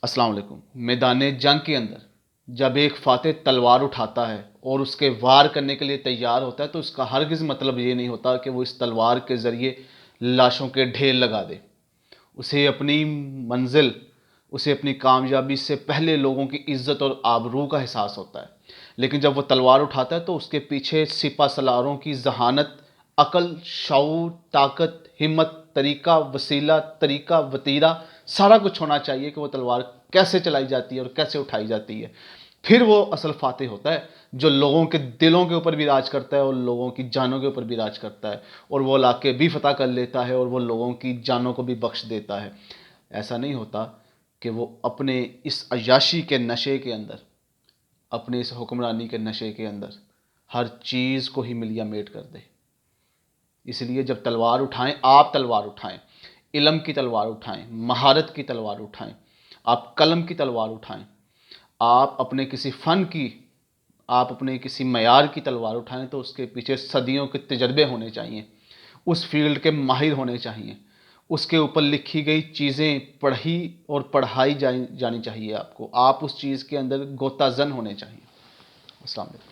السلام علیکم۔ میدان جنگ کے اندر جب ایک فاتح تلوار اٹھاتا ہے اور اس کے وار کرنے کے لیے تیار ہوتا ہے تو اس کا ہرگز مطلب یہ نہیں ہوتا کہ وہ اس تلوار کے ذریعے لاشوں کے ڈھیر لگا دے۔ اسے اپنی منزل، اسے اپنی کامیابی سے پہلے لوگوں کی عزت اور آبرو کا احساس ہوتا ہے۔ لیکن جب وہ تلوار اٹھاتا ہے تو اس کے پیچھے سپہ سالاروں کی ذہانت، عقل، شعور، طاقت، ہمت، طریقہ، وسیلہ، طریقہ، وتیرہ، سارا کچھ ہونا چاہیے کہ وہ تلوار کیسے چلائی جاتی ہے اور کیسے اٹھائی جاتی ہے۔ پھر وہ اصل فاتح ہوتا ہے جو لوگوں کے دلوں کے اوپر بھی راج کرتا ہے اور لوگوں کی جانوں کے اوپر بھی راج کرتا ہے، اور وہ علاقے بھی فتح کر لیتا ہے اور وہ لوگوں کی جانوں کو بھی بخش دیتا ہے۔ ایسا نہیں ہوتا کہ وہ اپنے اس عیاشی کے نشے کے اندر، اپنے اس حکمرانی کے نشے کے اندر ہر چیز کو ہی ملیا میٹ کر دے۔ اس لیے جب تلوار اٹھائیں، آپ تلوار اٹھائیں، علم کی تلوار اٹھائیں، مہارت کی تلوار اٹھائیں، آپ قلم کی تلوار اٹھائیں، آپ اپنے کسی فن کی، آپ اپنے کسی معیار کی تلوار اٹھائیں تو اس کے پیچھے صدیوں کے تجربے ہونے چاہیے، اس فیلڈ کے ماہر ہونے چاہیے، اس کے اوپر لکھی گئی چیزیں پڑھی اور پڑھائی جانی چاہیے آپ کو، آپ اس چیز کے اندر غوطہ زن ہونے چاہیے۔ السلام علیکم۔